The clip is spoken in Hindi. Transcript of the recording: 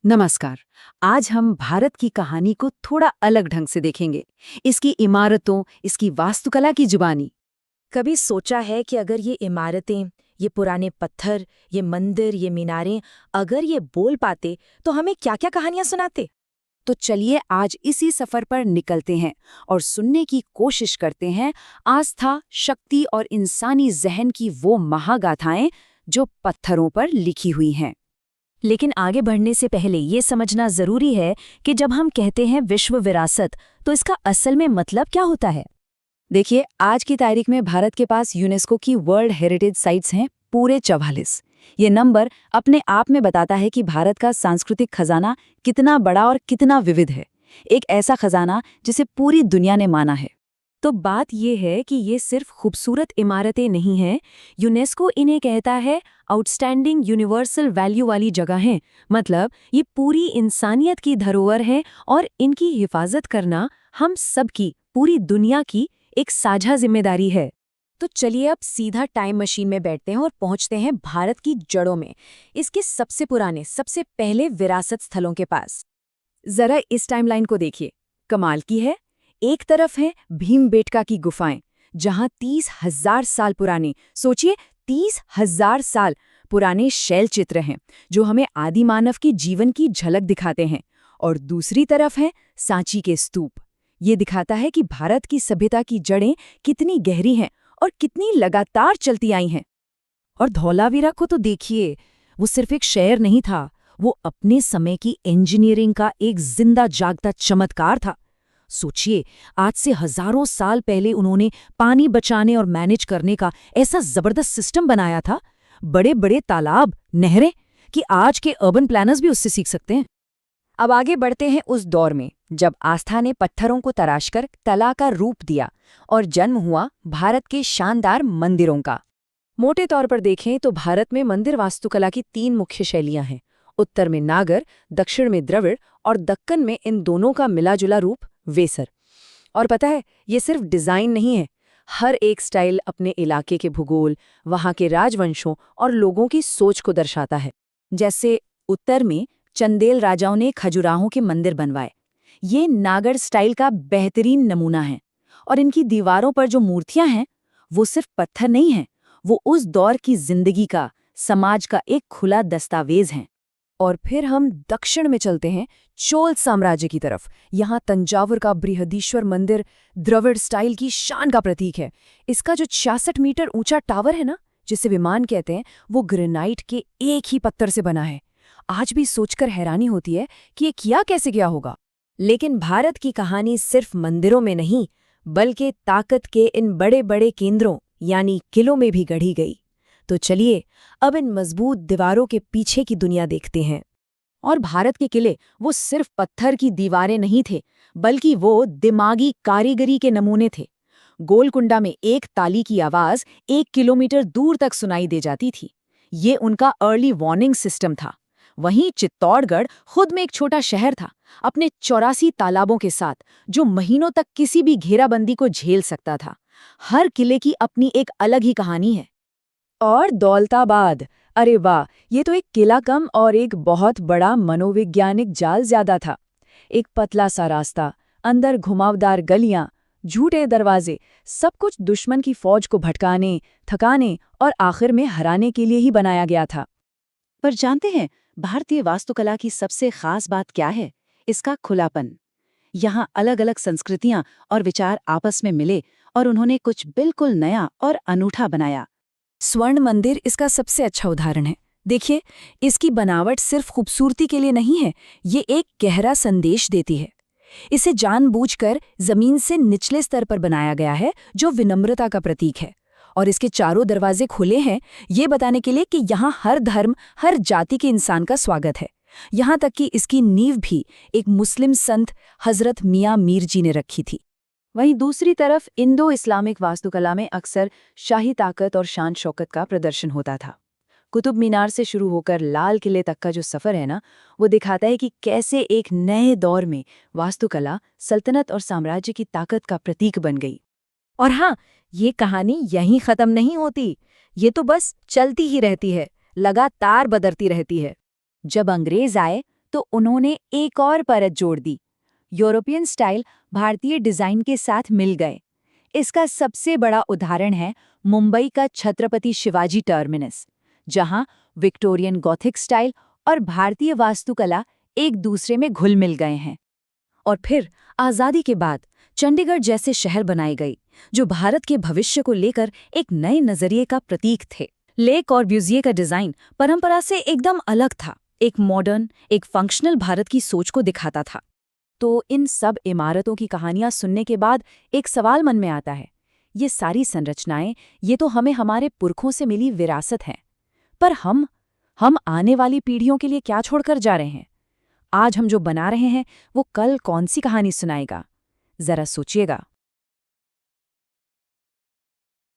नमस्कार। आज हम भारत की कहानी को थोड़ा अलग ढंग से देखेंगे। इसकी इमारतों, इसकी वास्तुकला की जुबानी। कभी सोचा है कि अगर ये इमारतें, ये पुराने पत्थर, ये मंदिर, ये मीनारें, अगर ये बोल पाते तो हमें क्या-क्या कहानियां सुनाते? तो चलिए आज इसी सफर पर निकलते हैं और सुनने की कोशिश करते हैं आस्था, शक्ति और इंसानी जहन की वो महागाथाएं जो पत्थरों पर लिखी हुई हैं। लेकिन आगे बढ़ने से पहले ये समझना जरूरी है कि जब हम कहते हैं विश्व विरासत, तो इसका असल में मतलब क्या होता है? देखिए, आज की तारीख में भारत के पास यूनेस्को की वर्ल्ड हेरिटेज साइट्स हैं पूरे 44। ये नंबर अपने आप में बताता है कि भारत का सांस्कृतिक खजाना कितना बड़ा और कितना विविध है। एक ऐसा खजाना जिसे पूरी दुनिया ने माना है। तो बात ये है कि ये सिर्फ खूबसूरत इमारतें नहीं हैं, यूनेस्को इन्हें कहता है आउटस्टैंडिंग यूनिवर्सल वैल्यू वाली जगहें। मतलब ये पूरी इंसानियत की धरोहर है और इनकी हिफाजत करना हम सबकी, पूरी दुनिया की एक साझा जिम्मेदारी है। तो चलिए अब सीधा टाइम मशीन में बैठते हैं और पहुंचते हैं भारत की जड़ों में, इसके सबसे पुराने, सबसे पहले विरासत स्थलों के पास। जरा इस टाइमलाइन को देखिए, कमाल की है। एक तरफ है भीमबेटका की गुफाएं, जहां 30,000 साल पुराने, सोचिए 30,000 साल पुराने शैल चित्र हैं जो हमें आदिमानव की जीवन की झलक दिखाते हैं। और दूसरी तरफ है सांची के स्तूप। ये दिखाता है कि भारत की सभ्यता की जड़ें कितनी गहरी हैं और कितनी लगातार चलती आई हैं। और धौलावीरा को तो देखिए, वो सिर्फ एक शहर नहीं था, वो अपने समय की इंजीनियरिंग का एक जिंदा जागता चमत्कार था। सोचिए, आज से हजारों साल पहले उन्होंने पानी बचाने और मैनेज करने का ऐसा जबरदस्त सिस्टम बनाया था, बड़े बड़े तालाब, नहरें, कि आज के अर्बन प्लानर्स भी उससे सीख सकते हैं। अब आगे बढ़ते हैं उस दौर में जब आस्था ने पत्थरों को तराशकर कला का रूप दिया और जन्म हुआ भारत के शानदार मंदिरों का। मोटे तौर पर देखें तो भारत में मंदिर वास्तुकला की 3 मुख्य शैलियां हैं। उत्तर में नागर, दक्षिण में द्रविड़ और दक्कन में इन दोनों का मिला-जुला रूप वेसर। और पता है, ये सिर्फ डिजाइन नहीं है, हर एक स्टाइल अपने इलाके के भूगोल, वहां के राजवंशों और लोगों की सोच को दर्शाता है। जैसे उत्तर में चंदेल राजाओं ने खजुराहों के मंदिर बनवाए। ये नागर स्टाइल का बेहतरीन नमूना है। और इनकी दीवारों पर जो मूर्तियां हैं, वो सिर्फ पत्थर नहीं हैं, वो उस दौर की जिंदगी का, समाज का एक खुला दस्तावेज हैं। और फिर हम दक्षिण में चलते हैं, चोल साम्राज्य की तरफ। यहाँ तंजावुर का बृहदीश्वर मंदिर द्रविड़ स्टाइल की शान का प्रतीक है। इसका जो 66 मीटर ऊंचा टावर है ना, जिसे विमान कहते हैं, वो ग्रेनाइट के एक ही पत्थर से बना है। आज भी सोचकर हैरानी होती है कि ये किया कैसे गया होगा। लेकिन भारत की कहानी सिर्फ मंदिरों में नहीं, बल्कि ताकत के इन बड़े बड़े केंद्रों यानी किलों में भी गढ़ी गई। तो चलिए अब इन मजबूत दीवारों के पीछे की दुनिया देखते हैं। और भारत के किले वो सिर्फ पत्थर की दीवारें नहीं थे, बल्कि वो दिमागी कारीगरी के नमूने थे। गोलकुंडा में एक ताली की आवाज 1 किलोमीटर दूर तक सुनाई दे जाती थी। ये उनका अर्ली वार्निंग सिस्टम था। वहीं चित्तौड़गढ़ खुद में एक छोटा शहर था, अपने 84 तालाबों के साथ, जो महीनों तक किसी भी घेराबंदी को झेल सकता था। हर किले की अपनी एक अलग ही कहानी है। और दौलताबाद, अरे वाह, ये तो एक किला कम और एक बहुत बड़ा मनोवैज्ञानिक जाल ज्यादा था। एक पतला सा रास्ता, अंदर घुमावदार गलियां, झूठे दरवाजे, सब कुछ दुश्मन की फौज को भटकाने, थकाने और आखिर में हराने के लिए ही बनाया गया था। पर जानते हैं, भारतीय वास्तुकला की सबसे खास बात क्या है? इसका खुलापन। यहाँ अलग अलग संस्कृतियां और विचार आपस में मिले और उन्होंने कुछ बिल्कुल नया और अनूठा बनाया। स्वर्ण मंदिर इसका सबसे अच्छा उदाहरण है। देखिए, इसकी बनावट सिर्फ खूबसूरती के लिए नहीं है, ये एक गहरा संदेश देती है। इसे जानबूझकर जमीन से निचले स्तर पर बनाया गया है, जो विनम्रता का प्रतीक है। और इसके चारों दरवाजे खुले हैं, ये बताने के लिए कि यहाँ हर धर्म, हर जाति के इंसान का स्वागत है। यहाँ तक कि इसकी नींव भी एक मुस्लिम संत हजरत मियाँ मीर जी ने रखी थी। वहीं दूसरी तरफ इंडो इस्लामिक वास्तुकला में अक्सर शाही ताकत और शान शौकत का प्रदर्शन होता था। कुतुब मीनार से शुरू होकर लाल किले तक का जो सफ़र है ना, वो दिखाता है कि कैसे एक नए दौर में वास्तुकला सल्तनत और साम्राज्य की ताकत का प्रतीक बन गई। और हाँ, ये कहानी यहीं ख़त्म नहीं होती, ये तो बस चलती ही रहती है, लगातार बदलती रहती है। जब अंग्रेज आए तो उन्होंने एक और परत जोड़ दी। यूरोपियन स्टाइल भारतीय डिजाइन के साथ मिल गए। इसका सबसे बड़ा उदाहरण है मुंबई का छत्रपति शिवाजी टर्मिनस, जहां विक्टोरियन गॉथिक स्टाइल और भारतीय वास्तुकला एक दूसरे में घुल मिल गए हैं। और फिर आज़ादी के बाद चंडीगढ़ जैसे शहर बनाए गए, जो भारत के भविष्य को लेकर एक नए नजरिए का प्रतीक थे। ले कॉर्ब्यूजिए का डिजाइन परंपरा से एकदम अलग था, एक मॉडर्न, एक फंक्शनल भारत की सोच को दिखाता था। तो इन सब इमारतों की कहानियां सुनने के बाद एक सवाल मन में आता है, ये सारी संरचनाएं, ये तो हमें हमारे पुरखों से मिली विरासत हैं, पर हम आने वाली पीढ़ियों के लिए क्या छोड़कर जा रहे हैं? आज हम जो बना रहे हैं वो कल कौन सी कहानी सुनाएगा? जरा सोचिएगा।